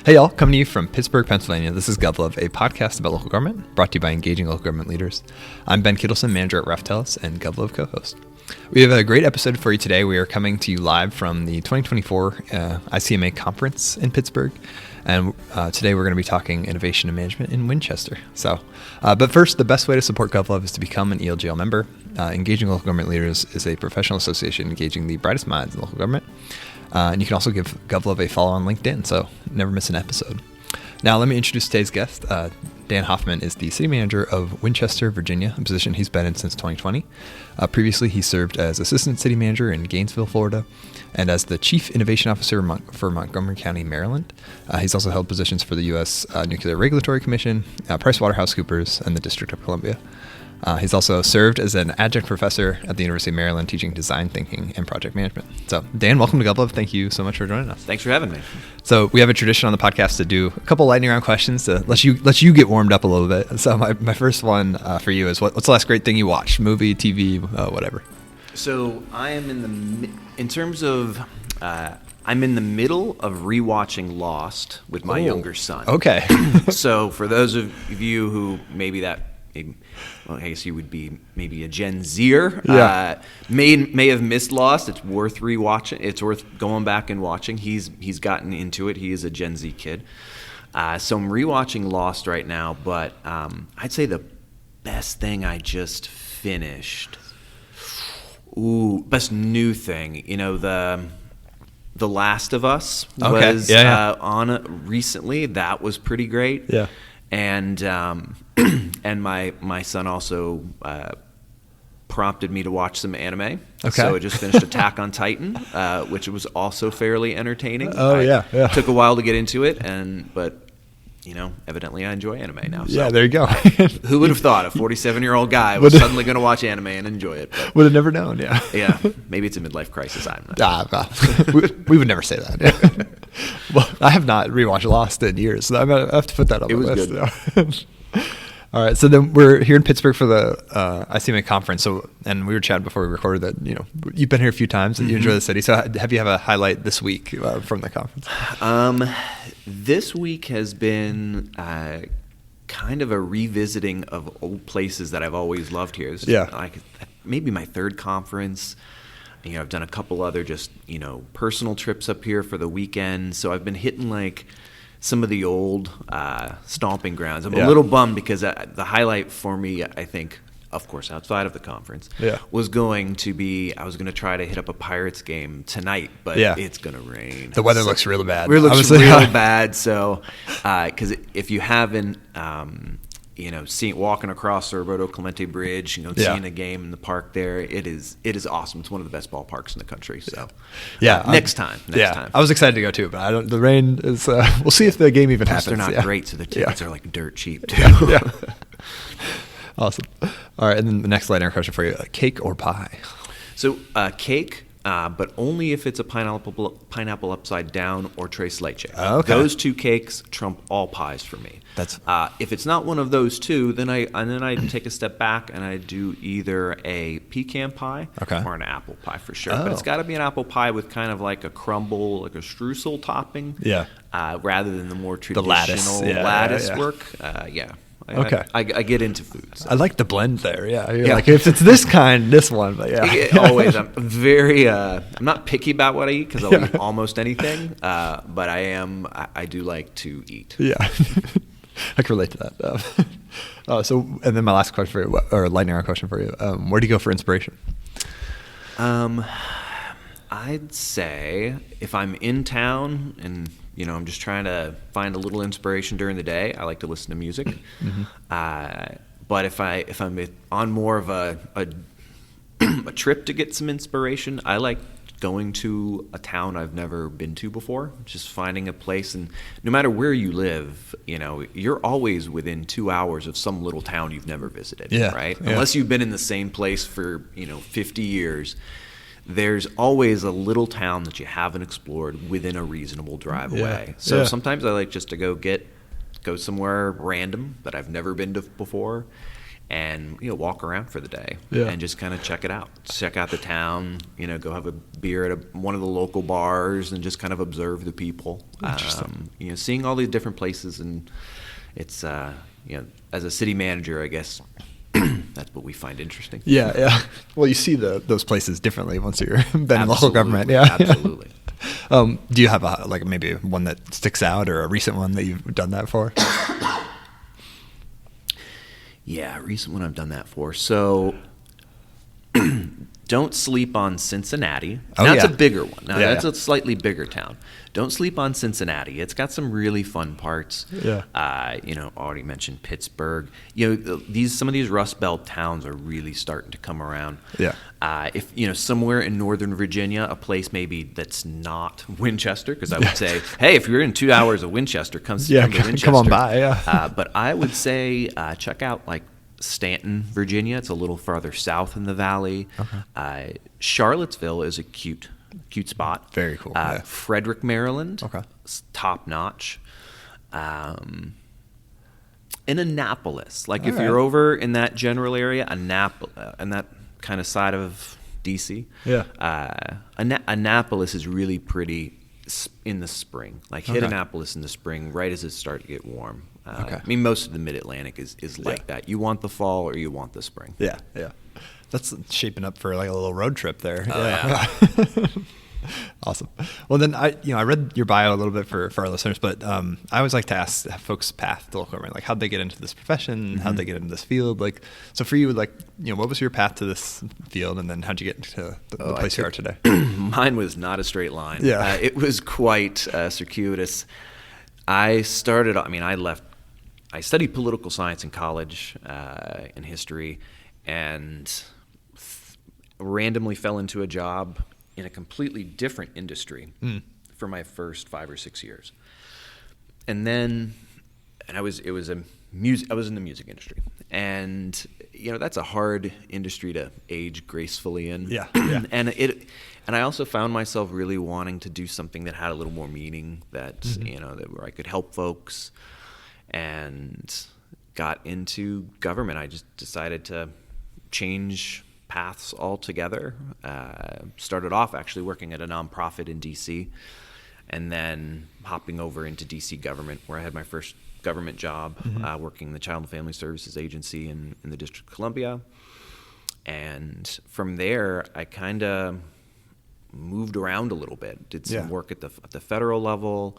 Hey y'all, coming to you from Pittsburgh, Pennsylvania. This is GovLove, a podcast about local government, brought to you by engaging local government leaders. I'm Ben Kittelson, manager at RefTelis and GovLove co-host. We have a great episode for you today. We are coming to you live from the 2024 ICMA Conference in Pittsburgh. And today we're going to be talking innovation and management in Winchester. But first, the best way to support GovLove is to become an ELGL member. Engaging local government leaders is a professional association engaging the brightest minds in local government. And you can also give GovLove a follow on LinkedIn, so never miss an episode. Now, let me introduce today's guest. Dan Hoffman is the city manager of Winchester, Virginia, a position he's been in since 2020. Previously, he served as assistant city manager in Gainesville, Florida, and as the chief innovation officer for Montgomery County, Maryland. He's also held positions for the U.S. Nuclear Regulatory Commission, PricewaterhouseCoopers, and the District of Columbia. He's also served as an adjunct professor at the University of Maryland teaching design thinking and project management. So, Dan, welcome to GovLove. Thank you so much for joining us. Thanks for having me. So we have a tradition on the podcast to do a couple lightning round questions to let you get warmed up a little bit. So my first one for you is what's the last great thing you watched? Movie, TV, whatever. So I am I'm in the middle of rewatching Lost with my younger son. Okay. So for those of you who I guess you would be maybe a Gen Zer. Yeah. May have missed Lost. It's worth rewatching. It's worth going back and watching. He's gotten into it. He is a Gen Z kid. So I'm rewatching Lost right now. But I'd say the best thing I just finished. Best new thing. You know, the Last of Us was on recently. That was pretty great. Yeah. And my son also prompted me to watch some anime. Okay. So I just finished Attack on Titan, which was also fairly entertaining. Yeah. Took a while to get into it, but evidently I enjoy anime now. So. Yeah, there you go. Who would have thought a 47-year-old guy was suddenly going to watch anime and enjoy it? But, would have never known, yeah. Yeah, maybe it's a midlife crisis. I'm not. We would never say that. Yeah. Well, I have not rewatched Lost in years, so I have to put that on the list. It was good. All right, so then we're here in Pittsburgh for the ICMA Conference. And we were chatting before we recorded that you've been here a few times and you enjoy the city. So have you have a highlight this week from the conference? This week has been kind of a revisiting of old places that I've always loved here. This is like maybe my third conference. I've done a couple other just personal trips up here for the weekend. So I've been hitting like some of the old stomping grounds. I'm a little bummed because the highlight for me, I think, of course, outside of the conference, was going to be I was going to try to hit up a Pirates game tonight, but it's going to rain. The weather looks really bad. It looks really bad. So, because if you haven't, walking across the Roberto Clemente Bridge, seeing a game in the park there, it is awesome. It's one of the best ballparks in the country. So, next time. I was excited to go too, but the rain is. We'll see if the game even happens. They're not great, so the tickets are like dirt cheap too. Yeah. Awesome. All right, and then the next lightning question for you: cake or pie? So, cake. But only if it's a pineapple upside down or tres leche. Okay. Those two cakes trump all pies for me. That's if it's not one of those two, then I take a step back and I do either a pecan pie or an apple pie for sure. But it's got to be an apple pie with kind of like a crumble, like a streusel topping. Yeah. Rather than the more traditional lattice work. Okay. I get into foods. I like the blend there. Yeah. Like if it's this kind, this one. But always. I'm very. I'm not picky about what I eat because I'll eat almost anything. But I do like to eat. Yeah. I can relate to that. And then my last question for you, or lightning round question for you: where do you go for inspiration? I'd say if I'm in town and I'm just trying to find a little inspiration during the day, I like to listen to music. Mm-hmm. But if I'm on more of a trip to get some inspiration, I like going to a town I've never been to before, just finding a place. And no matter where you live, you're always within 2 hours of some little town you've never visited, right? Yeah. Unless you've been in the same place for 50 years. There's always a little town that you haven't explored within a reasonable drive away. So sometimes I like just to go somewhere random that I've never been to before and walk around for the day Yeah. and just kind of check it out. Check out the town, go have a beer at one of the local bars and just kind of observe the people. Interesting. Seeing all these different places, and it's as a city manager, I guess that's what we find interesting. Yeah. Well, you see those places differently once you're been in local Absolutely. government. Yeah, Absolutely. Do you have maybe one that sticks out, or a recent one that you've done that for? Yeah, a recent one I've done that for. So, don't sleep on Cincinnati. Oh, That's yeah. a bigger one. Now, Yeah, that's yeah. a slightly bigger town. Don't sleep on Cincinnati. It's got some really fun parts. Yeah. Already mentioned Pittsburgh. Some of these Rust Belt towns are really starting to come around. Yeah. If somewhere in Northern Virginia, a place maybe that's not Winchester, because I would say, hey, if you're in 2 hours of Winchester, come to Winchester. Come on by. Yeah. But I would say check out like Stanton, Virginia. It's a little farther south in the valley. Okay. Charlottesville is a cute spot. Very cool. Yeah. Frederick, Maryland. Okay. Top notch. In Annapolis, like if All you're right. over in that general area, Annapolis, and that kind of side of DC. Yeah. Annapolis is really pretty in the spring. Like hit Okay. Annapolis in the spring, right as it starts to get warm. Okay. I mean, most of the Mid-Atlantic is like Yeah. that. You want the fall or you want the spring. Yeah. That's shaping up for like a little road trip there. Oh, yeah. Awesome. Well, then I read your bio a little bit for our listeners, but I always like to ask folks' path to local government, like how'd they get into this profession, how'd they get into this field, like so for you, like what was your path to this field, and then how'd you get to the place you are today? Mine was not a straight line. Yeah. It was quite circuitous. I studied political science in college, in history, and randomly fell into a job in a completely different industry for my first 5 or 6 years. And then, I was in the music industry. And, that's a hard industry to age gracefully in. Yeah. And I also found myself really wanting to do something that had a little more meaning, that, that where I could help folks, and got into government. I just decided to change paths altogether. Started off actually working at a nonprofit in DC, and then hopping over into DC government, where I had my first government job, working in the Child and Family Services Agency in the District of Columbia. And from there, I kind of moved around a little bit, did some work at the federal level,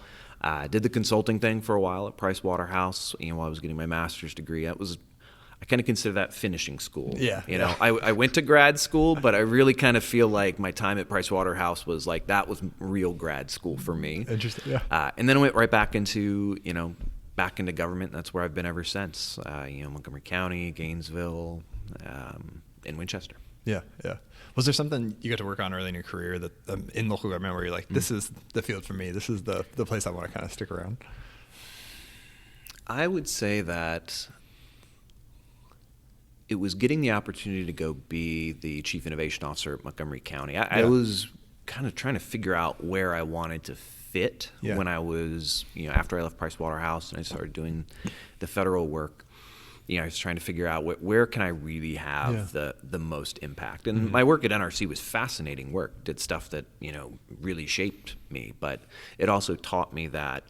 did the consulting thing for a while at Price Waterhouse, while I was getting my master's degree. I kind of consider that finishing school. I went to grad school, but I really kind of feel like my time at Price Waterhouse was like, that was real grad school for me. Interesting. Yeah. And then I went right back into government. That's where I've been ever since. Montgomery County, Gainesville, and Winchester. Yeah. Was there something you got to work on early in your career that in local government where you're like, this is the field for me, this is the place I want to kind of stick around? I would say that it was getting the opportunity to go be the Chief Innovation Officer at Montgomery County. I was kind of trying to figure out where I wanted to fit when I was, after I left Price Waterhouse and I started doing the federal work. I was trying to figure out where can I really have the most impact. And my work at NRC was fascinating work, did stuff that, really shaped me. But it also taught me that,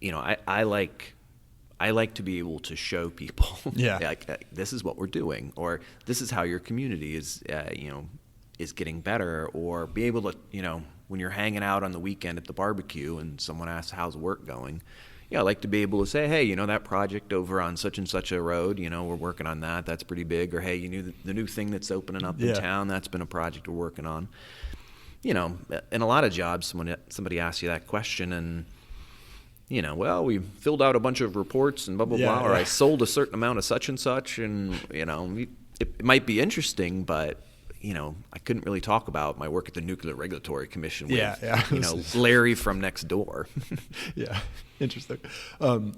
I like to be able to show people, like, this is what we're doing, or this is how your community is, is getting better, or be able to, when you're hanging out on the weekend at the barbecue and someone asks, how's work going? I like to be able to say, hey, that project over on such and such a road, we're working on that. That's pretty big. Or, hey, the new thing that's opening up in town, that's been a project we're working on. In a lot of jobs, somebody asks you that question and, well, we filled out a bunch of reports and blah, blah, blah, or I sold a certain amount of such and such, and, it might be interesting, but, I couldn't really talk about my work at the Nuclear Regulatory Commission with, Larry from next door. Interesting. So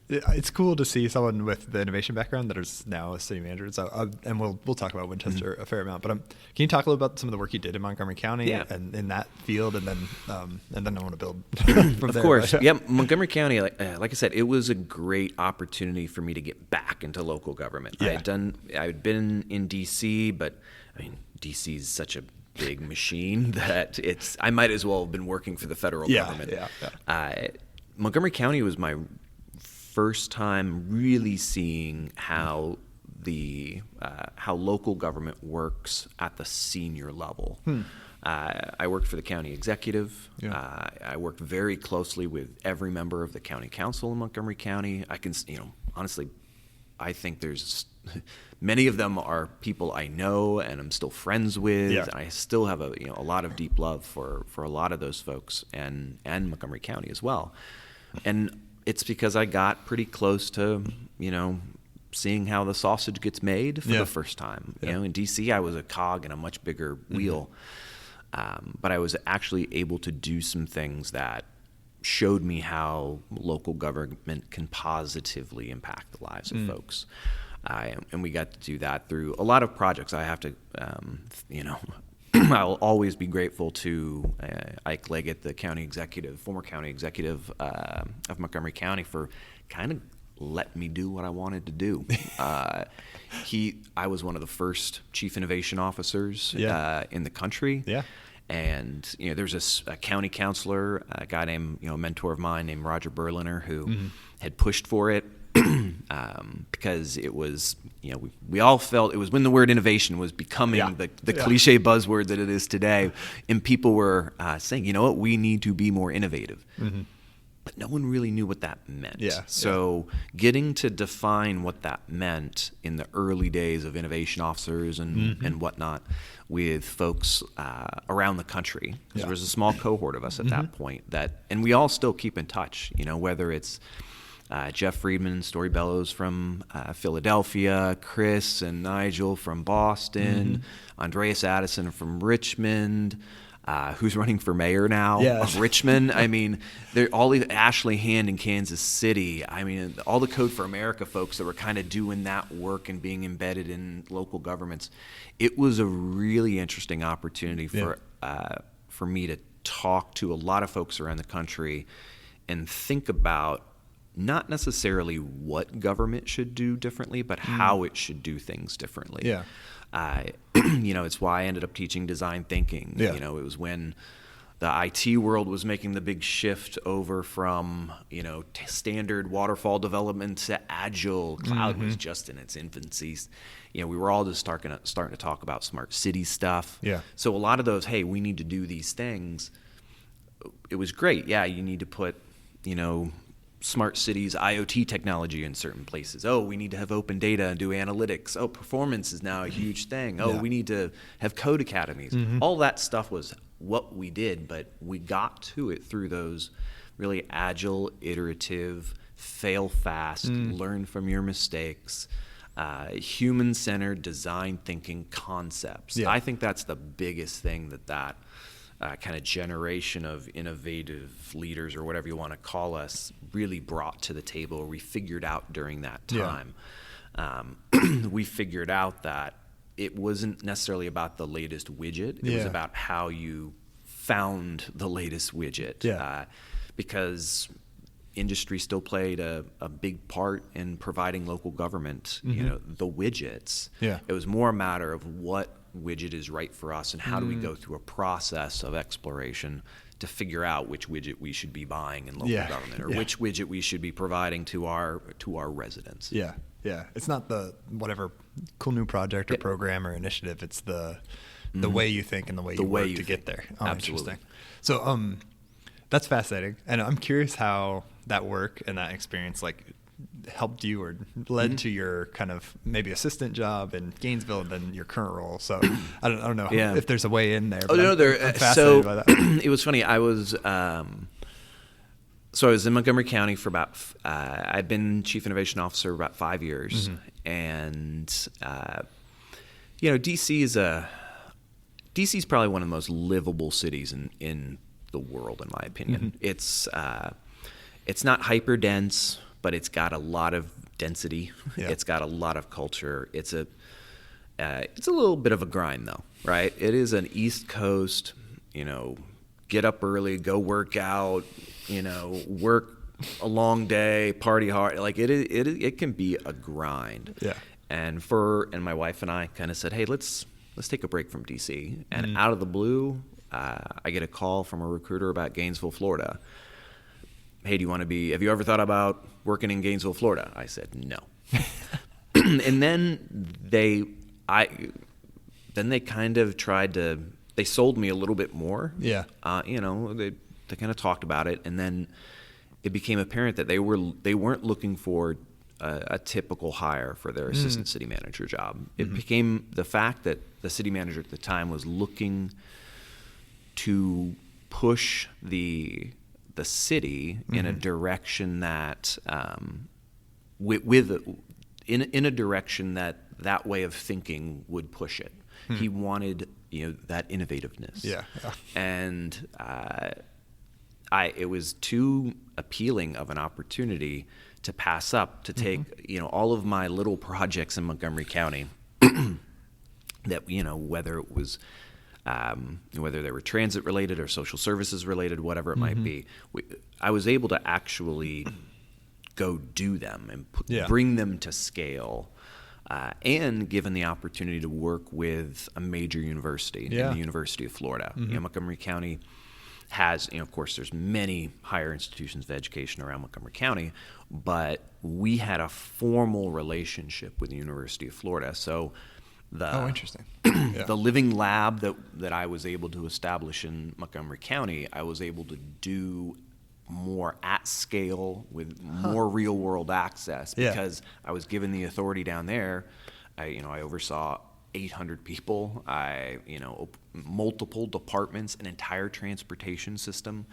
it's cool to see someone with the innovation background that is now a city manager. So, and we'll talk about Winchester a fair amount. But can you talk a little about some of the work you did in Montgomery County and in that field, and then I want to build from of there. course, yeah. Montgomery County, like I said, it was a great opportunity for me to get back into local government. Yeah. I had been in DC, but I mean, DC is such a big machine that I might as well have been working for the federal government. Montgomery County was my first time really seeing how how local government works at the senior level. I worked for the county executive. Yeah. I worked very closely with every member of the county council in Montgomery County. Honestly, I think there's many of them are people I know and I'm still friends with. Yeah. And I still have a lot of deep love for a lot of those folks and Montgomery County as well. And it's because I got pretty close to, seeing how the sausage gets made for the first time. Yeah. In DC, I was a cog in a much bigger wheel. But I was actually able to do some things that showed me how local government can positively impact the lives of folks. And we got to do that through a lot of projects. I have to, I'll always be grateful to Ike Leggett, the former county executive of Montgomery County, for kind of let me do what I wanted to do. I was one of the first chief innovation officers in the country. Yeah. And there's a county counselor, a guy named a mentor of mine named Roger Berliner, who had pushed for it because it was we all felt it was when the word innovation was becoming the cliche buzzword that it is today, and people were saying, we need to be more innovative. But no one really knew what that meant. Yeah. So getting to define what that meant in the early days of innovation officers and whatnot with folks around the country, because there was a small cohort of us at that point and we all still keep in touch, whether it's Jeff Friedman, Story Bellows from Philadelphia, Chris and Nigel from Boston, Andreas Addison from Richmond, who's running for mayor now of Richmond. I mean, Ashley Hand in Kansas City. I mean, all the Code for America folks that were kind of doing that work and being embedded in local governments. It was a really interesting opportunity for me to talk to a lot of folks around the country and think about not necessarily what government should do differently, but how it should do things differently. Yeah. It's why I ended up teaching design thinking. Yeah. It was when the IT world was making the big shift over from, standard waterfall development to agile. Cloud was just in its infancy. We were all just starting to talk about smart city stuff. Yeah. So a lot of those, hey, we need to do these things. It was great. Yeah, you need to put, smart cities, IoT technology in certain places. Oh, we need to have open data and do analytics. Oh, performance is now a huge thing. Oh, we need to have code academies. All that stuff was what we did, but we got to it through those really agile, iterative, fail fast, learn from your mistakes, human-centered design thinking concepts. Yeah. I think that's the biggest thing that kind of generation of innovative leaders, or whatever you want to call us, really brought to the table, or we figured out during that time. We figured out that it wasn't necessarily about the latest widget. It was about how you found the latest widget. Because industry still played a big part in providing local government, the widgets. Yeah. It was more a matter of what widget is right for us and how do we go through a process of exploration to figure out which widget we should be buying in local government, or which widget we should be providing to our residents. Yeah. It's not the whatever cool new project or program or initiative. It's the way you think and the way you work to get there. Oh, absolutely. Interesting. So that's fascinating, and I'm curious how that work and that experience helped you or led to your kind of maybe assistant job in Gainesville and then your current role. So I don't know if there's a way in there. Oh, no, I'm fascinated by that. It was funny. I was in Montgomery County for about I'd been chief innovation officer about 5 years, and DC is probably one of the most livable cities in the world, in my opinion. it's not hyper dense, but it's got a lot of density. Yeah. It's got a lot of culture. It's a little bit of a grind, though, right? It is an East Coast, get up early, go work out, work a long day, party hard. Like it can be a grind. Yeah. And my wife and I kind of said, hey, let's take a break from DC. And out of the blue, I get a call from a recruiter about Gainesville, Florida. Hey, have you ever thought about working in Gainesville, Florida? I said, no. And then they kind of they sold me a little bit more. Yeah. They kind of talked about it, and then it became apparent that they weren't looking for a typical hire for their assistant city manager job. It became the fact that the city manager at the time was looking to push the city in a direction that in a direction that way of thinking would push it. He wanted that innovativeness. Yeah. And it was too appealing of an opportunity to pass up, to take all of my little projects in Montgomery County that whether it was whether they were transit related or social services related, whatever it might be, I was able to actually go do them and bring them to scale. And given the opportunity to work with a major university, the University of Florida. Montgomery County has, of course, there's many higher institutions of education around Montgomery County, but we had a formal relationship with the University of Florida. So interesting. The living lab that I was able to establish in Montgomery County, I was able to do more at scale with more real world access because I was given the authority down there. I oversaw 800 people, multiple departments, an entire transportation system.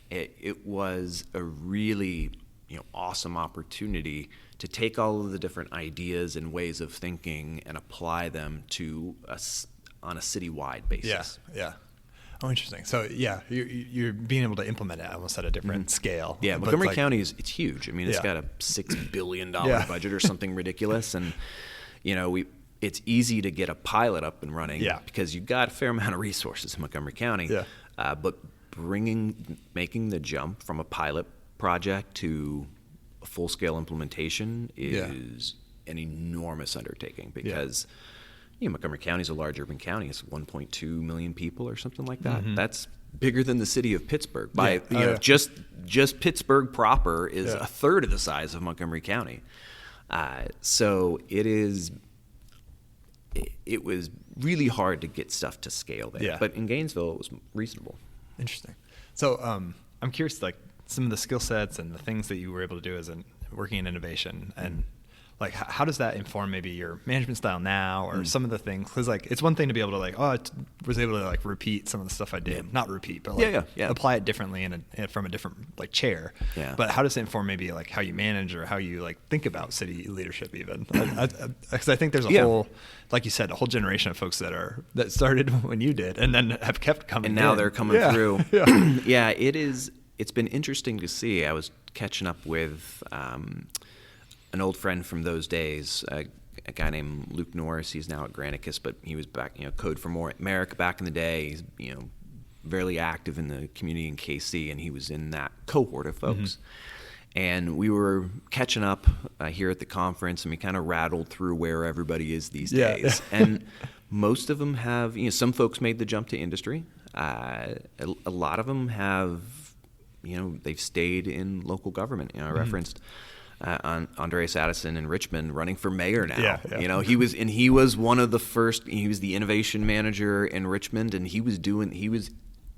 It was a really awesome opportunity to take all of the different ideas and ways of thinking and apply them to us on a citywide basis. Yeah. Oh, interesting. So you're being able to implement it almost at a different scale. Yeah, Montgomery County it's huge. I mean, it's got a $6 billion budget or something ridiculous, and it's easy to get a pilot up and running because you've got a fair amount of resources in Montgomery County. Yeah. But making the jump from a pilot project to a full-scale implementation is an enormous undertaking because Montgomery County is a large urban county. It's 1.2 million people or something like that. That's bigger than the city of Pittsburgh. Just Pittsburgh proper is a third of the size of Montgomery County. So it was really hard to get stuff to scale there. Yeah. But in Gainesville, it was reasonable. Interesting. So I'm curious, like some of the skill sets and the things that you were able to do as working in innovation, and like how does that inform maybe your management style now, or some of the things? Because like it's one thing to be able to I was able to like repeat some of the stuff I did, not repeat, but apply it differently from a different chair. Yeah. But how does it inform maybe like how you manage or how you like think about city leadership even? Because I think there's a whole, like you said, a whole generation of folks that started when you did and then have kept coming, and now in. They're coming through. Yeah. It's been interesting to see. I was catching up with an old friend from those days, a guy named Luke Norris. He's now at Granicus, but he was back, Code for America back in the day. He's, very active in the community in KC, and he was in that cohort of folks. And we were catching up here at the conference, and we kind of rattled through where everybody is these days. And most of them have, some folks made the jump to industry. A lot of them have, they've stayed in local government. I referenced Andreas Addison in Richmond running for mayor now. He was one of the first. He was the innovation manager in Richmond, and he was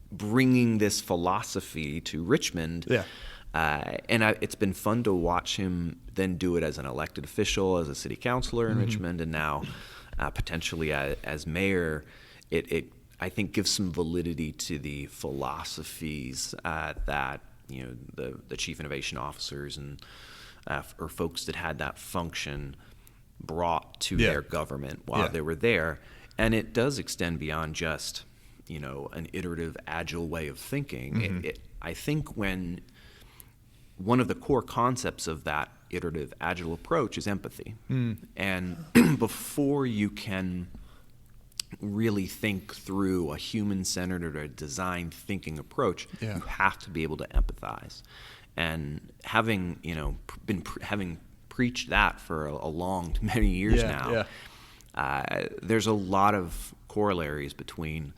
bringing this philosophy to Richmond. It's been fun to watch him then do it as an elected official, as a city councilor in Richmond, and now potentially as mayor. It I think gives some validity to the philosophies that the chief innovation officers and or folks that had that function brought to their government while they were there. And it does extend beyond just, an iterative, agile way of thinking. I think when one of the core concepts of that iterative agile approach is empathy. And before you can really think through a human-centered or a design thinking approach, you have to be able to empathize. And having having preached that for many years now, there's a lot of corollaries between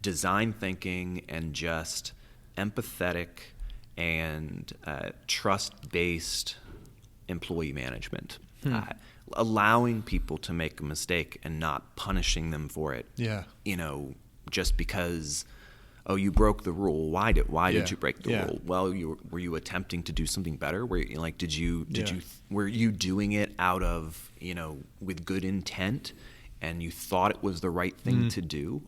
design thinking and just empathetic and trust-based employee management. Allowing people to make a mistake and not punishing them for it. Just because, you broke the rule. Why did you break the rule? Well, were you attempting to do something better? Were you doing it out of with good intent, and you thought it was the right thing to do?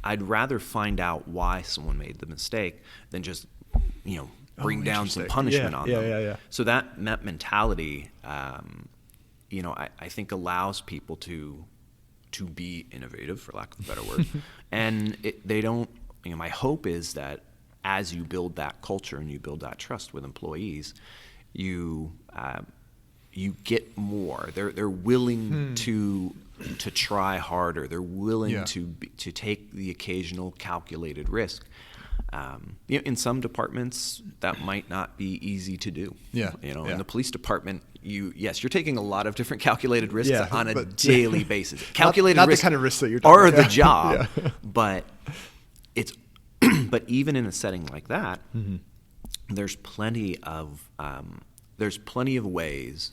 I'd rather find out why someone made the mistake than just bring down some punishment on them. So that mentality, I think allows people to be innovative, for lack of a better word. And they don't, my hope is that as you build that culture and you build that trust with employees, you get more. They're willing to try harder. They're willing to take the occasional calculated risk. In some departments that might not be easy to do. In the police department, you're taking a lot of different calculated risks on a daily basis. Calculated not risks the kind of risks that you're talking are about. the job, but but even in a setting like that, there's plenty of ways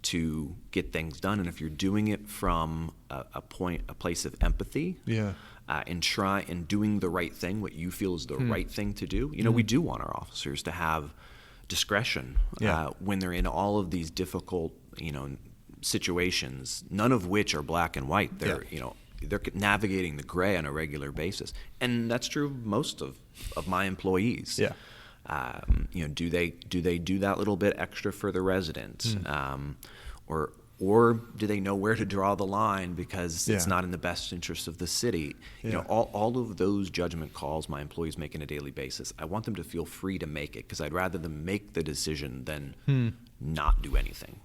to get things done, and if you're doing it from a place of empathy, and doing the right thing, what you feel is the right thing to do. We do want our officers to have discretion when they're in all of these difficult, situations, none of which are black and white. They're they're navigating the gray on a regular basis, and that's true of most of my employees. Do they do that little bit extra for the residents, or do they know where to draw the line because it's not in the best interest of the city? All of those judgment calls my employees make on a daily basis, I want them to feel free to make it, because I'd rather them make the decision than not do anything.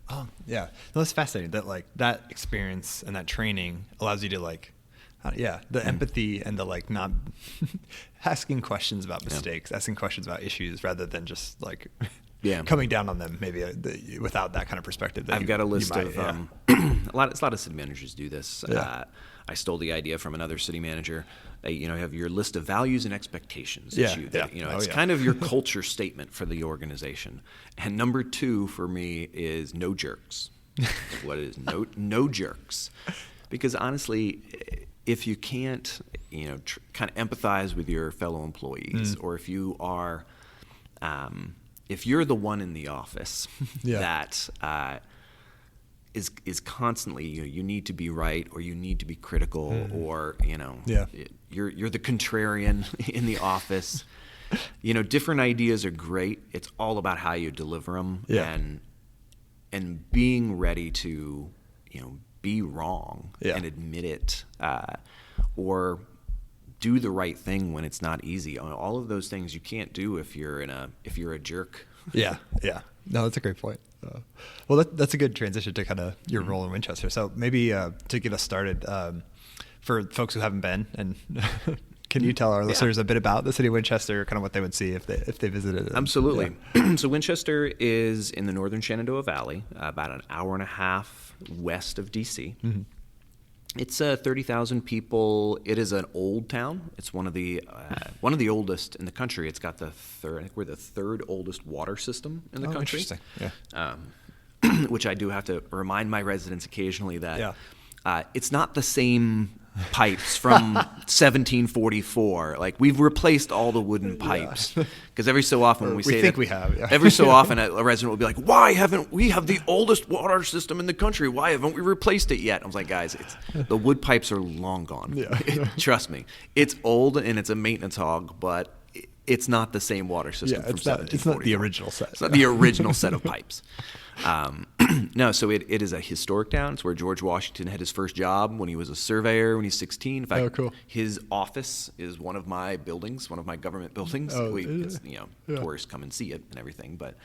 No, that's fascinating. That that experience and that training allows you to the empathy and the not asking questions about mistakes, asking questions about issues, rather than just coming down on them maybe without that kind of perspective. I've got a list of a lot of city managers do this. I stole the idea from another city manager. You have your list of values and expectations. It's kind of your culture statement for the organization. And number 2 for me is no jerks. What is no jerks? Because honestly, if you can't, kind of empathize with your fellow employees, or if you are, if you're the one in the office that is constantly, you need to be right, or you need to be critical, or you're the contrarian in the office. Different ideas are great. It's all about how you deliver them, and being ready to be wrong and admit it, or do the right thing when it's not easy. All of those things you can't do if you're a jerk. No, that's a great point. Well, that's a good transition to kind of your role in Winchester. So maybe to get us started, for folks who haven't been, and can you tell our listeners a bit about the city of Winchester, kind of what they would see if they visited it? Absolutely. So Winchester is in the northern Shenandoah Valley, about an hour and a half west of D.C. It's 30,000 people. It is an old town. It's one of the oldest in the country. It's got we're the third oldest water system in the country. Interesting. Which I do have to remind my residents occasionally that it's not the same pipes from 1744. We've replaced all the wooden pipes, because every so often when we say that, we have. Every so often a resident will be like, "Why haven't we have the oldest water system in the country? Why haven't we replaced it yet?" I was like, "Guys, the wood pipes are long gone. Trust me, it's old and it's a maintenance hog, but it's not the same water system from 1744. It's not the original set. It's not the original set of pipes. No, so it is a historic town. It's where George Washington had his first job when he was a surveyor when he was 16. In fact, cool. His office is one of my buildings, one of my government buildings. Tourists come and see it and everything. But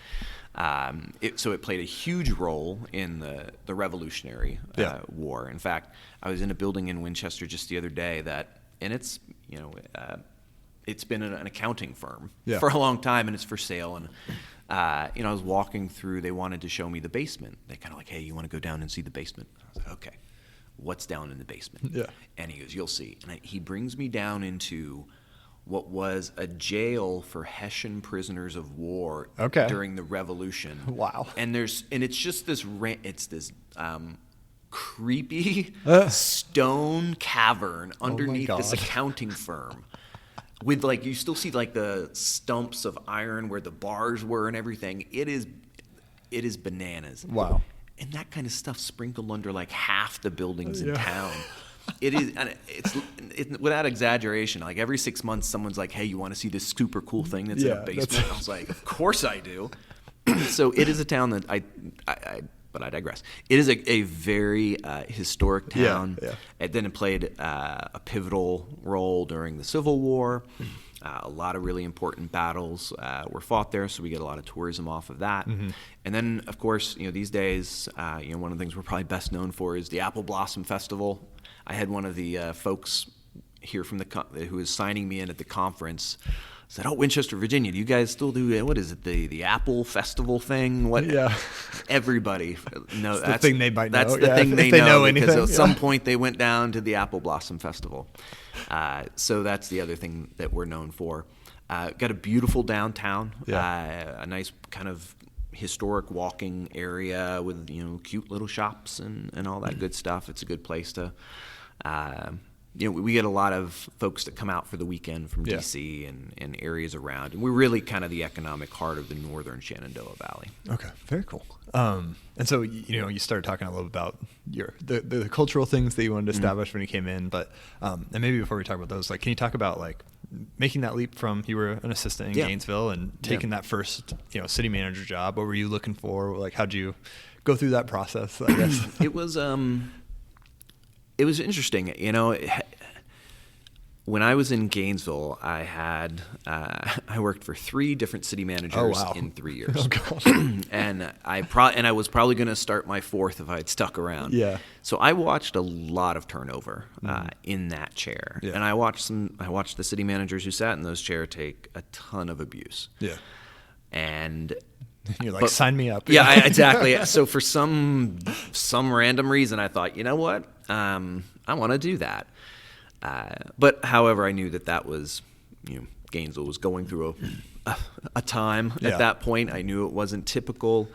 so it played a huge role in the Revolutionary War. In fact, I was in a building in Winchester just the other day and it's it's been an accounting firm for a long time, and it's for sale. And I was walking through. They wanted to show me the basement. They kind of like, hey, you want to go down and see the basement? I was like, okay, what's down in the basement? Yeah. And he goes, you'll see. And he brings me down into what was a jail for Hessian prisoners of war during the Revolution. Wow. And it's just this creepy stone cavern underneath this accounting firm. With you still see the stumps of iron where the bars were and everything. It is bananas. Wow. And that kind of stuff sprinkled under half the buildings in town. It is, and it's without exaggeration. Every 6 months, someone's like, "Hey, you want to see this super cool thing that's in a basement?" I was like, "Of course I do." So it is a town that but I digress. It is a very historic town. Yeah. And then it played a pivotal role during the Civil War. A lot of really important battles were fought there, so we get a lot of tourism off of that. Mm-hmm. And then, of course, these days, one of the things we're probably best known for is the Apple Blossom Festival. I had one of the folks here from who was signing me in at the conference said, "Oh, Winchester, Virginia, do you guys still do what is it, the Apple Festival thing?" What? Yeah. Everybody knows that's the thing they might know. That's the thing they know because at some point they went down to the Apple Blossom Festival. So that's the other thing that we're known for. Got a beautiful downtown, a nice kind of historic walking area with cute little shops and all that good stuff. It's a good place to. We get a lot of folks that come out for the weekend from D.C. and areas around. And we're really kind of the economic heart of the northern Shenandoah Valley. Okay, very cool. And so, you started talking a little about the cultural things that you wanted to establish when you came in. But and maybe before we talk about those, can you talk about making that leap from you were an assistant in Gainesville and taking that first city manager job? What were you looking for? How'd you go through that process, I guess? It was interesting, when I was in Gainesville, I worked for 3 different city managers in 3 years. Oh, God. And I was probably going to start my 4th if I had stuck around. Yeah. So I watched a lot of turnover in that chair, and I watched the city managers who sat in those chairs take a ton of abuse. Yeah. And you're like, sign me up. Yeah, exactly. So for some random reason, I thought, you know what? I want to do that. But however, I knew that was, Gainesville was going through a time at that point. I knew it wasn't typical.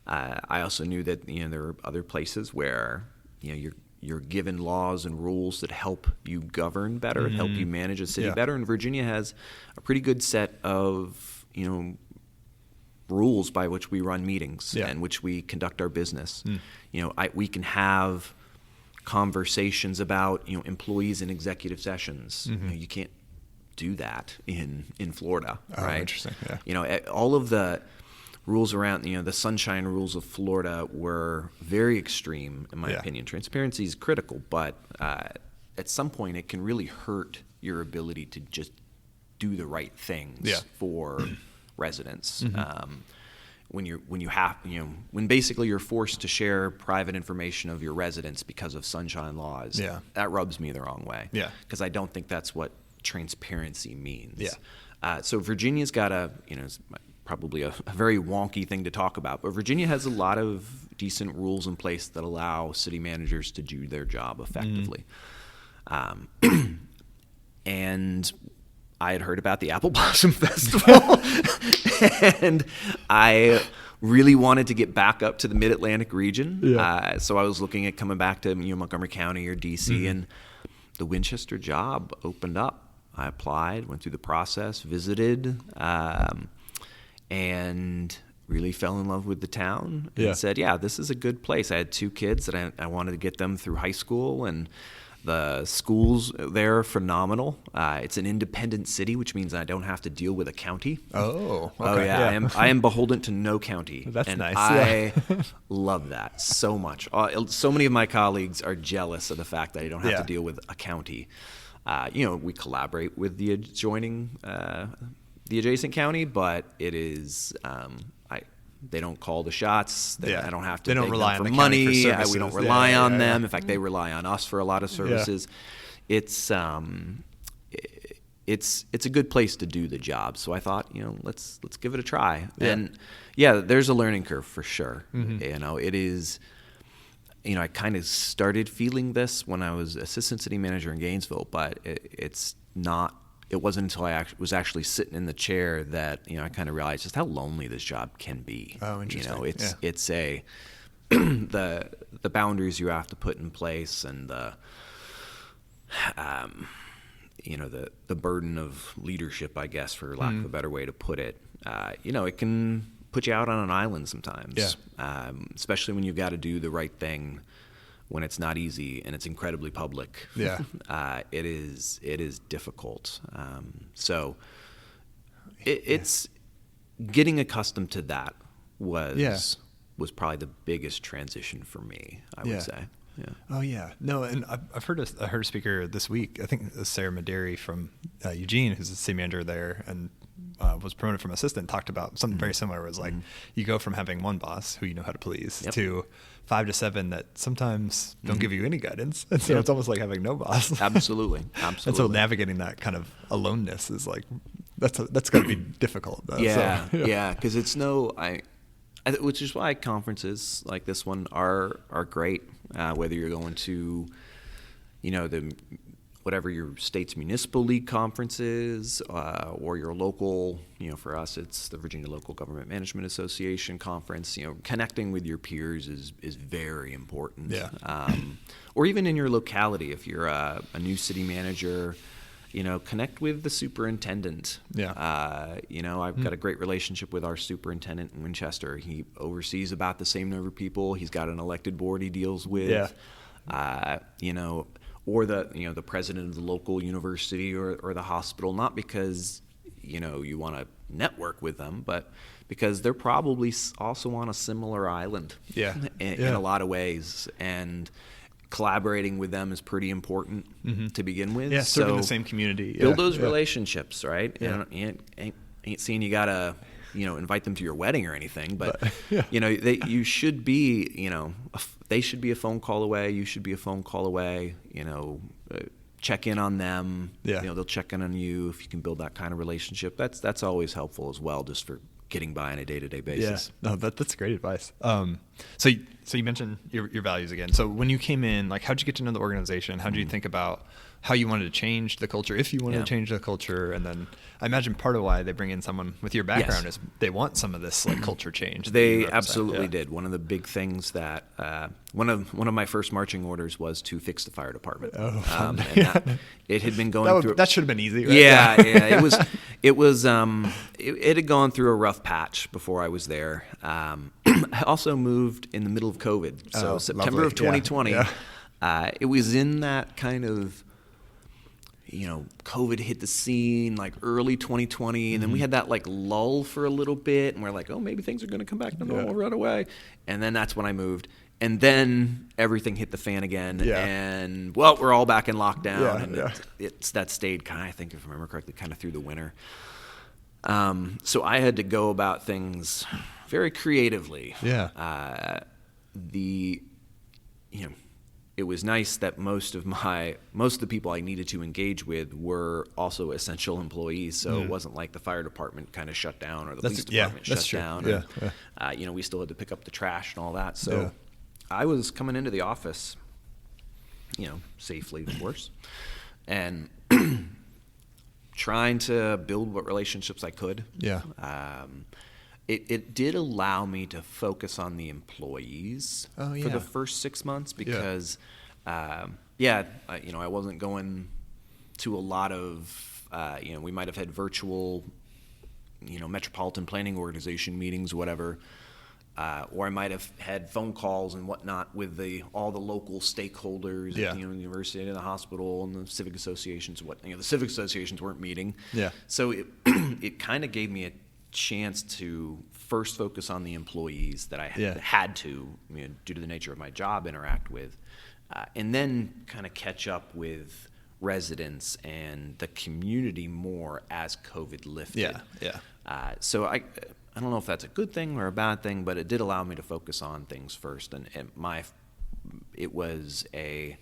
I also knew that there are other places where you're given laws and rules that help you govern better, help you manage a city better. And Virginia has a pretty good set of rules by which we run meetings and which we conduct our business. We can have conversations about employees in executive sessions. You can't do that in Florida, right? Interesting. Yeah. All of the rules around the sunshine rules of Florida were very extreme, in my opinion. Transparency is critical, but at some point it can really hurt your ability to just do the right things for residents. When basically you're forced to share private information of your residents because of sunshine laws, that rubs me the wrong way. Yeah. Because I don't think that's what transparency means. Yeah. So Virginia's got it's probably a very wonky thing to talk about, but Virginia has a lot of decent rules in place that allow city managers to do their job effectively. And I had heard about the Apple Blossom Festival, and I really wanted to get back up to the Mid-Atlantic region. Yeah. So I was looking at coming back to Montgomery County or D.C., and the Winchester job opened up. I applied, went through the process, visited, and really fell in love with the town and said, this is a good place. I had 2 kids that I wanted to get them through high school, and The schools there are phenomenal. It's an independent city, which means I don't have to deal with a county. Oh, okay. Oh yeah. I am beholden to no county. That's and nice. I love that so much. So many of my colleagues are jealous of the fact that I don't have to deal with a county. We collaborate with the adjacent county, but it is they don't call the shots. I don't have to. They don't beg rely them on for the money. county for services. We don't rely on them. In fact, they rely on us for a lot of services. It's a good place to do the job. So I thought, let's give it a try. Yeah. And there's a learning curve for sure. Mm-hmm. It is. I kind of started feeling this when I was assistant city manager in Gainesville, but it's not. It wasn't until I was actually sitting in the chair that I kind of realized just how lonely this job can be. Oh, interesting. It's a the boundaries you have to put in place, and the burden of leadership, I guess, for lack of a better way to put it. It can put you out on an island sometimes. Especially when you've got to do the right thing when it's not easy and it's incredibly public. It is difficult. It's getting accustomed to that was probably the biggest transition for me, I would say. Yeah. Oh yeah. No, and I heard a speaker this week. I think it was Sarah Maderi from Eugene, who's the city manager there, and was promoted from assistant. Talked about something very similar. It was like you go from having one boss who you know how to please to 5 to 7 that sometimes don't give you any guidance, and so it's almost like having no boss. Absolutely. And so navigating that kind of aloneness is like that's got to be difficult. Though. Because it's which is why conferences like this one are great. Whether you're going to, whatever your state's municipal league conference is, or your local, for us it's the Virginia Local Government Management Association conference. Connecting with your peers is very important. Or even in your locality, if you're a new city manager, connect with the superintendent. I've got a great relationship with our superintendent in Winchester. He oversees about the same number of people. He's got an elected board he deals with. Or the president of the local university or the hospital, not because you want to network with them, but because they're probably also on a similar island in a lot of ways, and collaborating with them is pretty important to begin with. Serving the same community. Build those relationships, right? Ain't saying you gotta invite them to your wedding or anything, but you should be they should be a phone call away. You should be a phone call away. Check in on them. They'll check in on you. If you can build that kind of relationship, that's always helpful as well, just for getting by on a day-to-day basis. No, that's great advice. So you mentioned your values again. So when you came in, like, how'd you get to know the organization? How'd you think about how you wanted to change the culture, if you wanted to change the culture? And then I imagine part of why they bring in someone with your background is they want some of this like culture change. They absolutely did. One of the big things that one of my first marching orders was to fix the fire department. It had been going through. That should have been easy, right? It had gone through a rough patch before I was there. I also moved in the middle of COVID, so September of 2020. It was in that kind of, COVID hit the scene like early 2020, and then we had that like lull for a little bit, and we're like, oh, maybe things are going to come back to normal right away. And then that's when I moved. And then everything hit the fan again, and we're all back in lockdown, and it's that stayed kind of, I think if I remember correctly, kind of through the winter. So I had to go about things very creatively. It was nice that most of the people I needed to engage with were also essential employees, so it wasn't like the fire department kind of shut down or the police department shut down. And, we still had to pick up the trash and all that. So I was coming into the office, safely, of course, and trying to build what relationships I could. It did allow me to focus on the employees for the first 6 months because, I wasn't going to a lot of, we might have had virtual, metropolitan planning organization meetings, whatever. or I might have had phone calls and whatnot with all the local stakeholders, Yeah. at the university and the hospital and the civic associations. The civic associations weren't meeting. Yeah. So it kind of gave me a chance to first focus on the employees that I had to, due to the nature of my job, interact with, and then kind of catch up with residents and the community more as COVID lifted. Yeah. So I don't know if that's a good thing or a bad thing, but it did allow me to focus on things first. And it was the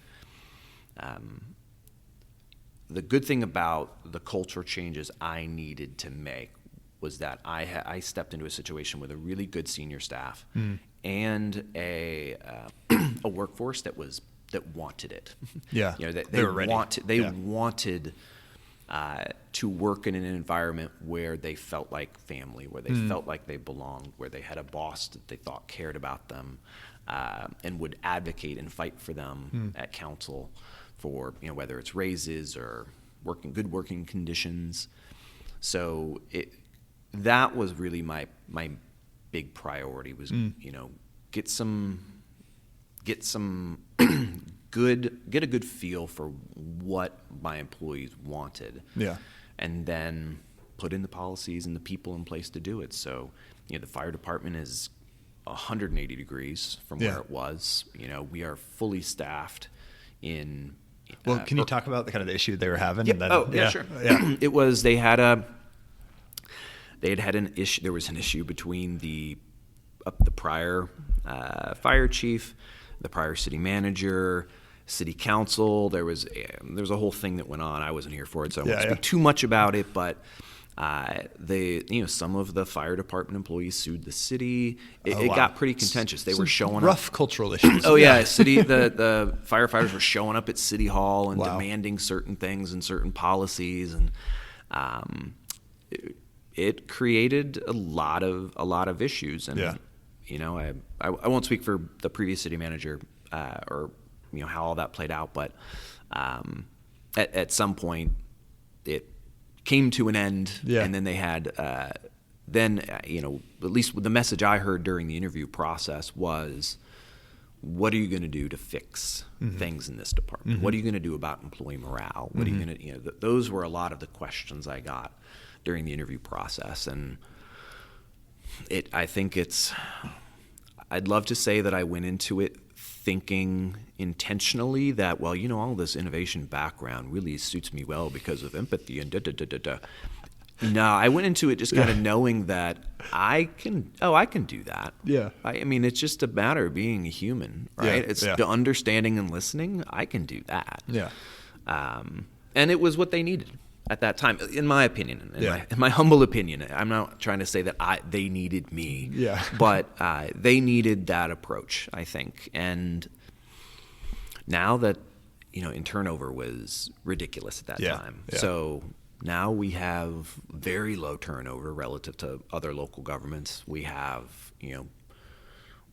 good thing about the culture changes I needed to make was that I stepped into a situation with a really good senior staff and a workforce that wanted it. Yeah, they were ready. Wanted to work in an environment where they felt like family, where they felt like they belonged, where they had a boss that they thought cared about them, and would advocate and fight for them at council for whether it's raises or good working conditions. So that was really my big priority was get a good feel for what my employees wanted. Yeah. And then put in the policies and the people in place to do it. So, the fire department is 180 degrees from where it was. We are fully staffed in. Well, can you talk about the kind of the issue they were having? Yeah. And then, Sure. Yeah. It was they had an issue. There was an issue between the prior fire chief, the prior city manager, city council. There was a whole thing that went on. I wasn't here for it, so I won't speak too much about it. But some of the fire department employees sued the city. It got pretty contentious. They were showing rough cultural issues. Oh yeah, the firefighters were showing up at City Hall and demanding certain things and certain policies, and it created a lot of issues. And I won't speak for the previous city manager or how all that played out, but at some point it came to an end, and then they had at least the message I heard during the interview process was, what are you going to do to fix things in this department? What are you going to do about employee morale? What are you going to those were a lot of the questions I got during the interview process. And I'd love to say that I went into it thinking intentionally that, all this innovation background really suits me well because of empathy and da-da-da-da-da. No, I went into it just kind of knowing that I can do that. Yeah. It's just a matter of being a human, right? It's the understanding and listening. I can do that. Yeah. And it was what they needed at that time, in my opinion, in my humble opinion. I'm not trying to say that they needed me, but they needed that approach, I think. And now that, in turnover was ridiculous at that time. Yeah. So now we have very low turnover relative to other local governments. We have,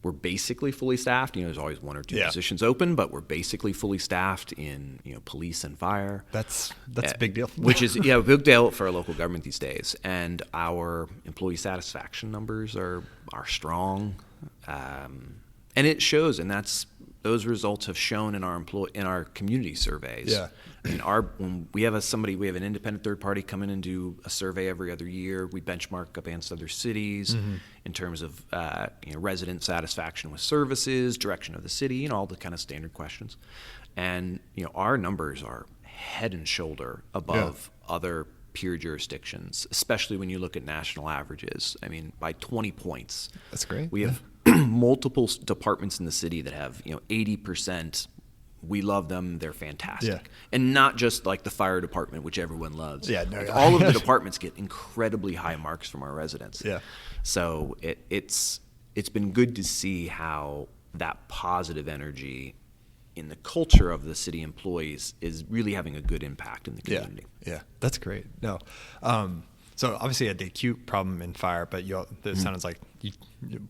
we're basically fully staffed. There's always one or two positions open, but we're basically fully staffed in, police and fire. That's a big deal. Which is a big deal for a local government these days. And our employee satisfaction numbers are strong, and it shows. And those results have shown in our community surveys. Yeah. When we have an independent third party come in and do a survey every other year. We benchmark against other cities in terms of resident satisfaction with services, direction of the city, all the kind of standard questions. And our numbers are head and shoulder above other peer jurisdictions, especially when you look at national averages. By 20 points. That's great. We have multiple departments in the city that have 80%. We love them. They're fantastic. And not just like the fire department, which everyone loves. All of the departments get incredibly high marks from our residents. Yeah. So it's been good to see how that positive energy in the culture of the city employees is really having a good impact in the community. Yeah. That's great. No. So obviously you had the acute problem in fire, but it sounds like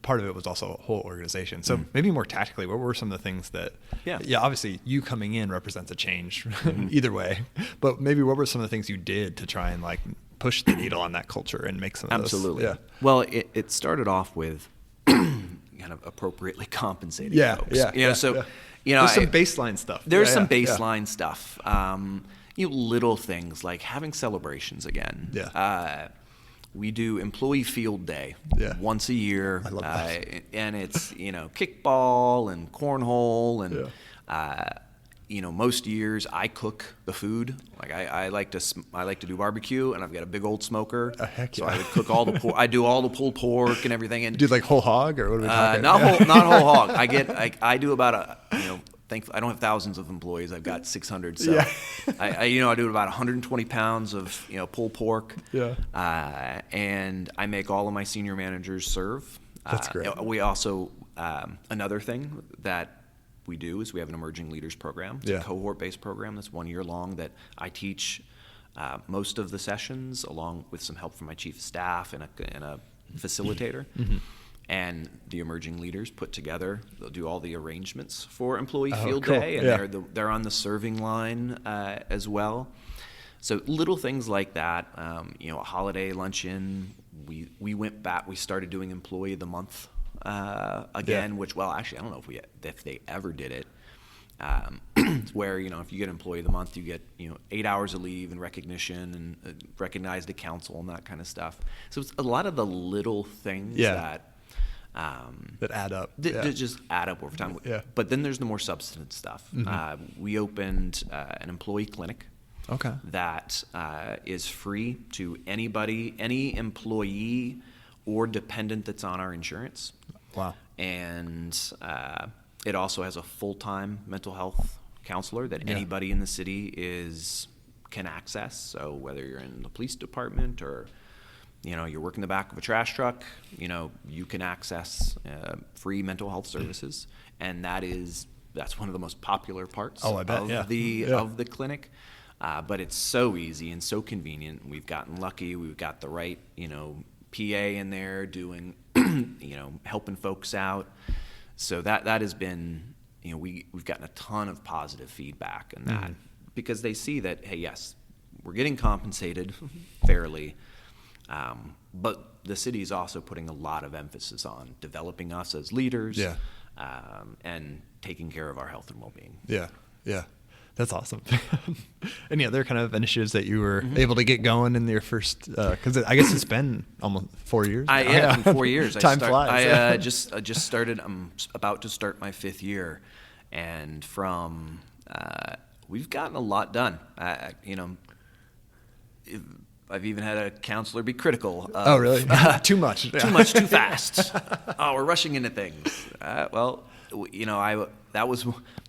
part of it was also a whole organization. So maybe more tactically, what were some of the things that, obviously you coming in represents a change either way, but maybe what were some of the things you did to try and push the needle on that culture and make some of those? Absolutely. Yeah. Well, it started off with, kind of appropriately compensating Yeah, folks. yeah, You know, yeah, so yeah. you know, There's some baseline stuff. There's Yeah, some yeah, baseline stuff. You know, little things like having celebrations again. Yeah. We do employee field day once a year. I love that. And it's, you know, kickball and cornhole and you know, most years I cook the food. Like I like to do barbecue, and I've got a big old smoker. Heck so yeah. I would cook all the pork. I do all the pulled pork and everything. And Do you like whole hog, or what are we talking? not whole hog. I do about thankfully I don't have thousands of employees. I've got 600. So I do about 120 pounds of, you know, pulled pork. Yeah. And I make all of my senior managers serve. That's great. We also another thing that we do is we have an emerging leaders program. It's a cohort-based program that's 1 year long that I teach most of the sessions, along with some help from my chief of staff and a facilitator. And the emerging leaders put together, they'll do all the arrangements for employee field day, and they're on the serving line as well. So little things like that, you know, a holiday luncheon. We went back. We started doing employee of the month again, which, well, actually, I don't know if they ever did it. Where, you know, if you get employee of the month, you get, you know, 8 hours of leave and recognition and recognized at council and that kind of stuff. So it's a lot of the little things that add up. That just add up over time. Yeah. But then there's the more substantive stuff. We opened an employee clinic. Okay. That is free to anybody, any employee or dependent that's on our insurance. Wow. And it also has a full-time mental health counselor that anybody in the city can access. So whether you're in the police department or, you know, you're working the back of a trash truck, you know, you can access free mental health services, and that's one of the most popular parts of the clinic. But it's so easy and so convenient. We've gotten lucky. We've got the right, you know, PA in there doing, you know, helping folks out. So that has been, you know, we've gotten a ton of positive feedback in that because they see that, hey, yes, we're getting compensated fairly, but the city is also putting a lot of emphasis on developing us as leaders and taking care of our health and well-being. Yeah, yeah. That's awesome. Any other kind of initiatives that you were able to get going in your first? Because I guess it's been almost 4 years. It's been 4 years. Time flies. I just started. I'm about to start my 5th year, and from we've gotten a lot done. You know, I've even had a counselor be critical of, oh, really? Too much. Too much, too fast. Oh, we're rushing into things. Well, you know,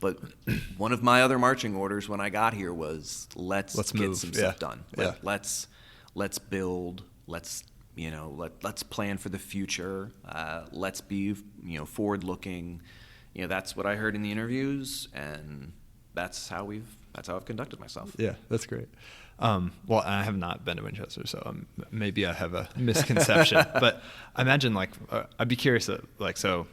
but one of my other marching orders when I got here was let's get some stuff done. Let's build. Let's plan for the future. Let's be, you know, forward looking. You know, that's what I heard in the interviews, and that's how I've conducted myself. Yeah, that's great. Well, I have not been to Winchester, so maybe I have a misconception. But I imagine, like, I'd be curious, so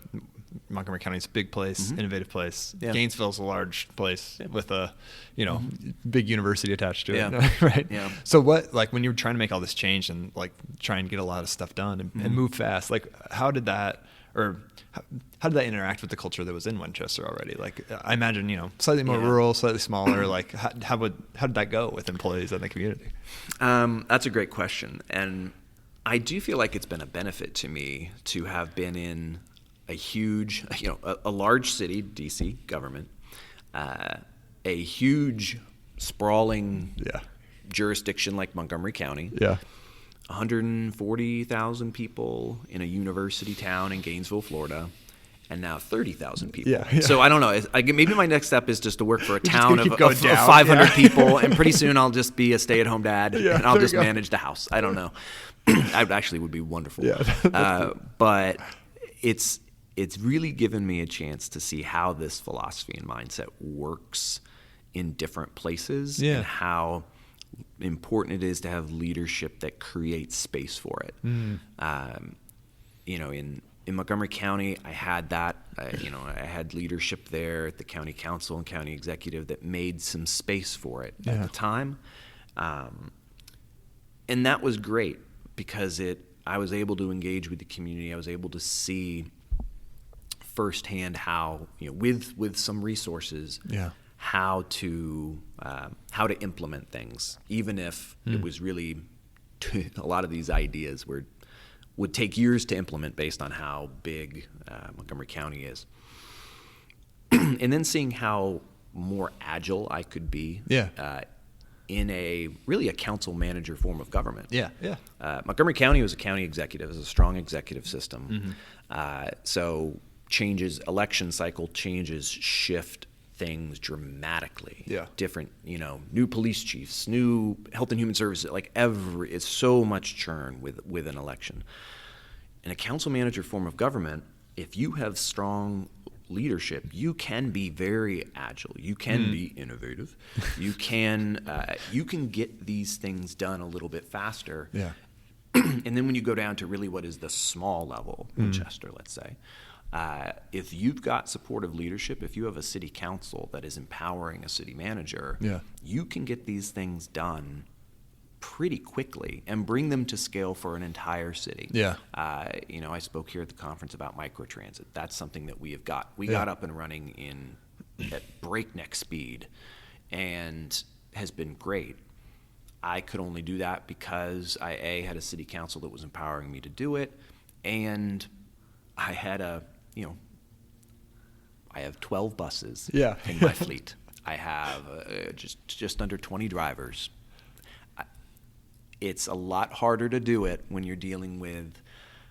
Montgomery County is a big place, innovative place. Yeah. Gainesville's a large place with a, you know, big university attached to it, right? Yeah. So what, like, when you were trying to make all this change and, like, try and get a lot of stuff done and move fast, like, how did that interact with the culture that was in Winchester already? Like, I imagine, you know, slightly more rural, slightly smaller. Like, how did that go with employees in the community? That's a great question, and I do feel like it's been a benefit to me to have been in a huge, you know, a large city, DC government, a huge, sprawling jurisdiction like Montgomery County. Yeah. 140,000 people in a university town in Gainesville, Florida, and now 30,000 people. Yeah. So I don't know. Maybe my next step is just to work for a town of 500 people, and pretty soon I'll just be a stay-at-home dad, and I'll just manage the house. I don't know. I actually would be wonderful. Yeah. But it's really given me a chance to see how this philosophy and mindset works in different places and how important it is to have leadership that creates space for it. You know, in Montgomery County, I had that. I had leadership there at the county council and county executive that made some space for it at the time, and that was great because I was able to engage with the community. I was able to see firsthand how, with some resources, how to implement things, even if it was really a lot of these ideas would take years to implement based on how big Montgomery County is. And then seeing how more agile I could be in a council manager form of government. Montgomery County was a county executive, it was a strong executive system. So election cycle changes shift things dramatically. Different, new police chiefs, new health and human services, it's so much churn with an election. In a council manager form of government, if you have strong leadership, you can be very agile. You can be innovative. You can get these things done a little bit faster. And then when you go down to really what is the small level, Winchester, let's say, if you've got supportive leadership, if you have a city council that is empowering a city manager, you can get these things done pretty quickly and bring them to scale for an entire city. I spoke here at the conference about microtransit. That's something that we got up and running at breakneck speed and has been great. I could only do that because I had a city council that was empowering me to do it, and I had I have 12 buses in my fleet. I have just under 20 drivers. It's a lot harder to do it when you're dealing with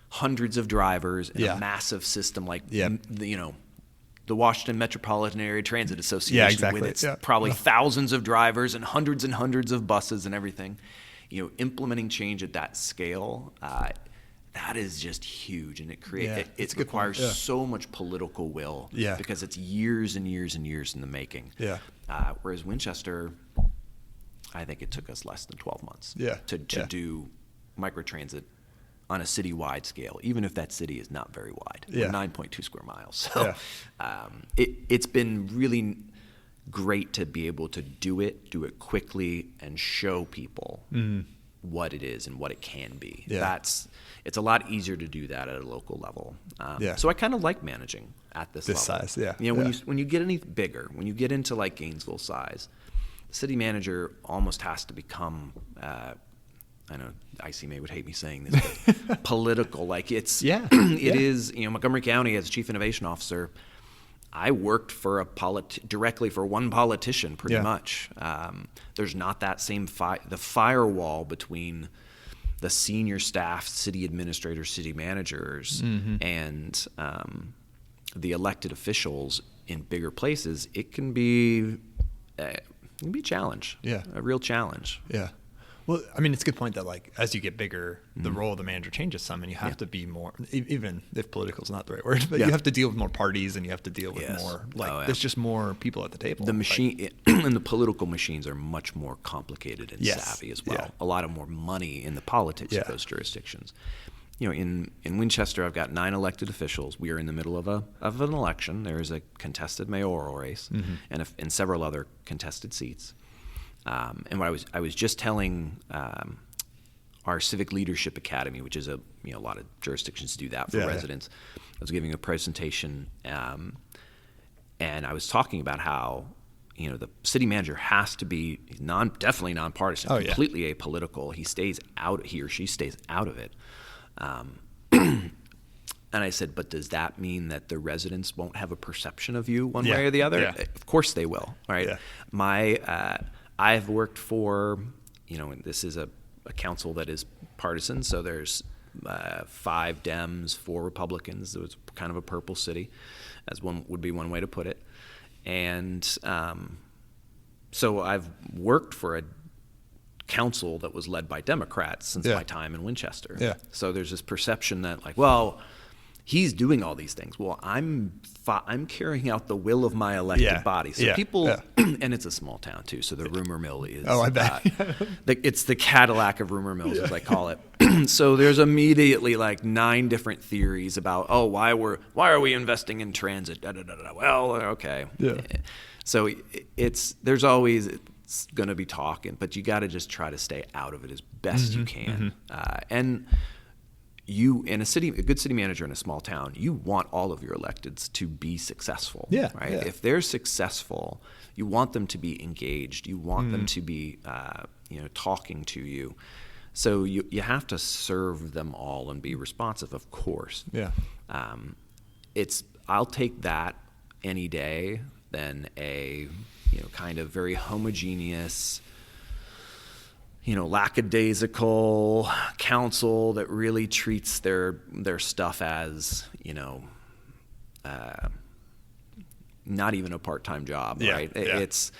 hundreds of drivers in a massive system like the Washington Metropolitan Area Transit Association with its probably thousands of drivers and hundreds of buses and everything. Implementing change at that scale, that is just huge, and it requires so much political will because it's years and years and years in the making. Whereas Winchester, I think it took us less than 12 months to do microtransit on a citywide scale, even if that city is not very wide. We're 9.2 square miles. So it's been really great to be able to do it quickly, and show people what it is and what it can be. It's a lot easier to do that at a local level. So I kind of like managing at this level. Size, when you get any bigger, when you get into like Gainesville size, the city manager almost has to become, I know ICMA would hate me saying this, but political. It is, Montgomery County as chief innovation officer, I worked for directly for one politician pretty much. There's not that same the firewall between the senior staff, city administrators, city managers, and the elected officials in bigger places. It can be a challenge, a real challenge. Well, I mean, it's a good point that as you get bigger, the role of the manager changes some, and you have to be more, even if political is not the right word, but you have to deal with more parties, and you have to deal with more, there's just more people at the table. The machine and the political machines are much more complicated and savvy as well. A lot of more money in the politics of those jurisdictions. In Winchester, I've got 9 elected officials. We are in the middle of an election. There is a contested mayoral race and several other contested seats. And what I was just telling our Civic Leadership Academy, which is a lot of jurisdictions do that for residents. I was giving a presentation, and I was talking about how the city manager has to be definitely nonpartisan, completely apolitical. He or she stays out of it. And I said, but does that mean that the residents won't have a perception of you one way or the other? Of course they will, right? I've worked for, this is a council that is partisan, so there's 5 Dems, 4 Republicans. So it's kind of a purple city, as would be one way to put it. And so I've worked for a council that was led by Democrats since my time in Winchester. So there's this perception that he's doing all these things. Well, I'm carrying out the will of my elected body. So people, and it's a small town too. So the rumor mill is. Oh, I bet. It's the Cadillac of rumor mills, as I call it. So there's immediately 9 different theories about why are we investing in transit? Well, okay. So there's always going to be talking, but you got to just try to stay out of it as best you can. And a good city manager in a small town, you want all of your electeds to be successful. Yeah, right. yeah. If they're successful, you want them to be engaged. You want them to be, talking to you. So you have to serve them all and be responsive, of course. Yeah. I'll take that any day than a kind of very homogeneous, lackadaisical council that really treats their stuff as not even a part-time job, right? Yeah. It's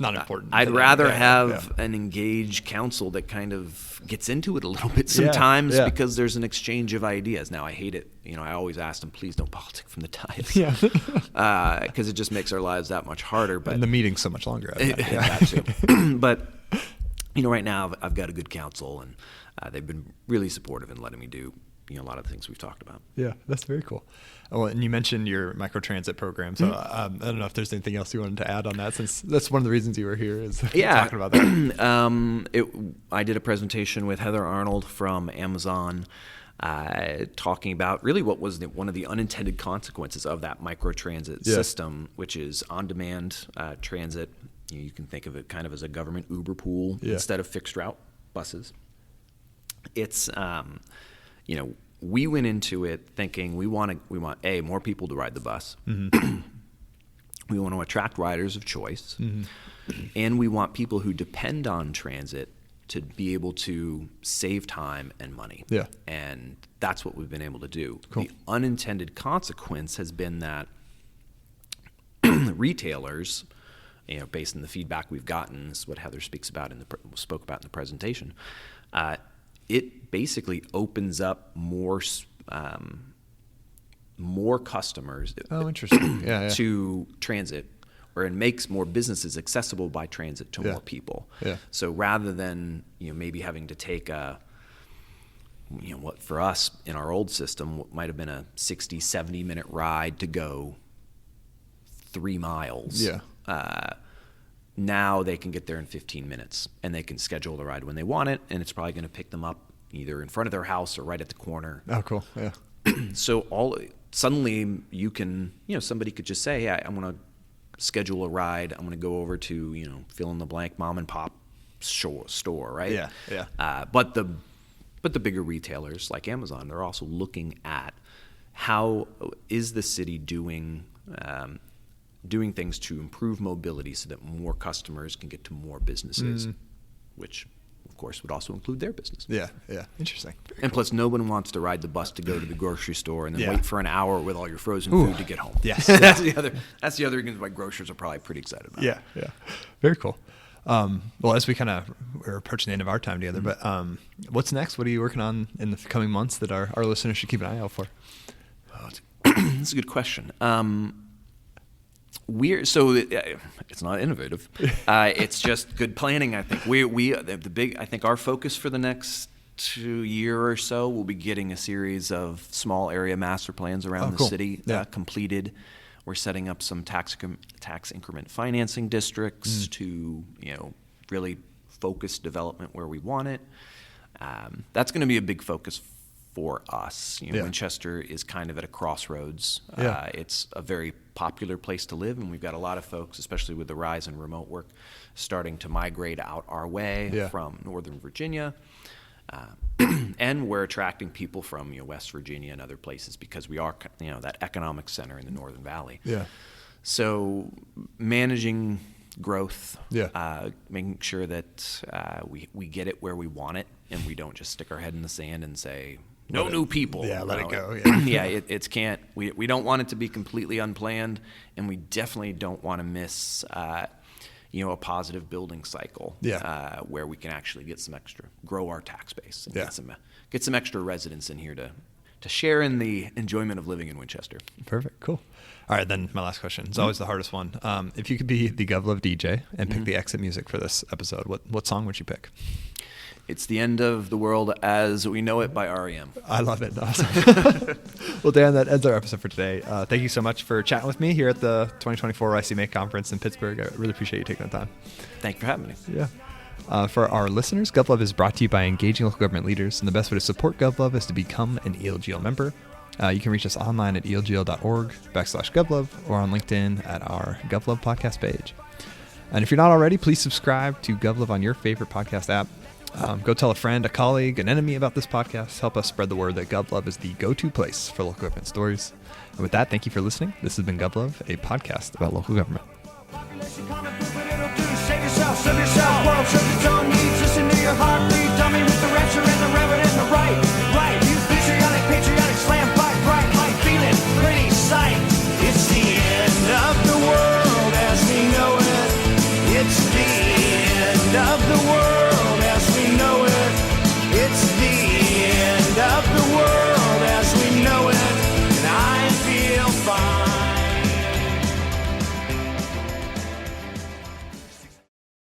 not important. I'd rather have an engaged council that kind of gets into it a little bit sometimes because there's an exchange of ideas. Now, I hate it. I always ask them, please don't politic from the dais. Yeah. Because it just makes our lives that much harder. But and the meeting's so much longer. That too. But, right now I've got a good council, and they've been really supportive in letting me do a lot of the things we've talked about. Yeah, that's very cool. Oh, and you mentioned your microtransit program, so I don't know if there's anything else you wanted to add on that, since that's one of the reasons you were here is talking about that. I did a presentation with Heather Arnold from Amazon talking about really what was one of the unintended consequences of that microtransit system, which is on-demand transit. You can think of it kind of as a government Uber pool instead of fixed route buses. It's we went into it thinking we want more people to ride the bus. Mm-hmm. We want to attract riders of choice, and we want people who depend on transit to be able to save time and money. Yeah, and that's what we've been able to do. Cool. The unintended consequence has been that retailers, based on the feedback we've gotten, this is what Heather spoke about in the presentation. It basically opens up more customers to transit, or it makes more businesses accessible by transit to more people. Yeah. So rather than maybe having to take what for us in our old system what might have been a 60, 70 minute ride to go 3 miles. Yeah. Now they can get there in 15 minutes, and they can schedule the ride when they want it, and it's probably going to pick them up either in front of their house or right at the corner. Oh, cool. Yeah. So suddenly you can, somebody could just say, "Yeah, I'm going to schedule a ride. I'm going to go over to, fill in the blank mom and pop store, right?" Yeah, yeah. But the bigger retailers like Amazon, they're also looking at how is the city doing things to improve mobility so that more customers can get to more businesses, which, of course, would also include their business. Yeah, yeah. Interesting. Very and cool. Plus, no one wants to ride the bus to go to the grocery store and then wait for an hour with all your frozen food to get home. Yes. That's the other reason why grocers are probably pretty excited about it. Yeah, yeah. Very cool. Well, as we're approaching the end of our time together, but what's next? What are you working on in the coming months that our listeners should keep an eye out for? That's a good question. It's not innovative. It's just good planning. I think I think our focus for the next 2 years or so will be getting a series of small area master plans around the city completed. We're setting up some tax increment financing districts to really focus development where we want it. That's going to be a big focus for us. Winchester is kind of at a crossroads. It's a very popular place to live, and we've got a lot of folks, especially with the rise in remote work, starting to migrate out our way from Northern Virginia. And we're attracting people from West Virginia and other places because we are that economic center in the Northern Valley. Yeah. So managing growth, making sure that we get it where we want it, and we don't just stick our head in the sand and say, no new people. Yeah, let it go. Yeah, it can't. We don't want it to be completely unplanned, and we definitely don't want to miss a positive building cycle. Yeah. Where we can actually get some extra, grow our tax base, and get some extra residents in here to share in the enjoyment of living in Winchester. Perfect. Cool. All right, then my last question. It's always the hardest one. If you could be the Govlove DJ and pick the exit music for this episode, what song would you pick? It's The End of the World as We Know It by R.E.M. I love it. Awesome. Well, Dan, that ends our episode for today. Thank you so much for chatting with me here at the 2024 ICMA Conference in Pittsburgh. I really appreciate you taking the time. Thank you for having me. Yeah. For our listeners, GovLove is brought to you by engaging local government leaders, and the best way to support GovLove is to become an ELGL member. You can reach us online at elgl.org/GovLove or on LinkedIn at our GovLove podcast page. And if you're not already, please subscribe to GovLove on your favorite podcast app. Go tell a friend, a colleague, an enemy about this podcast. Help us spread the word that GovLove is the go-to place for local government stories. And with that, thank you for listening. This has been GovLove, a podcast about local government. Population coming through, but it'll do. Save yourself, serve yourself.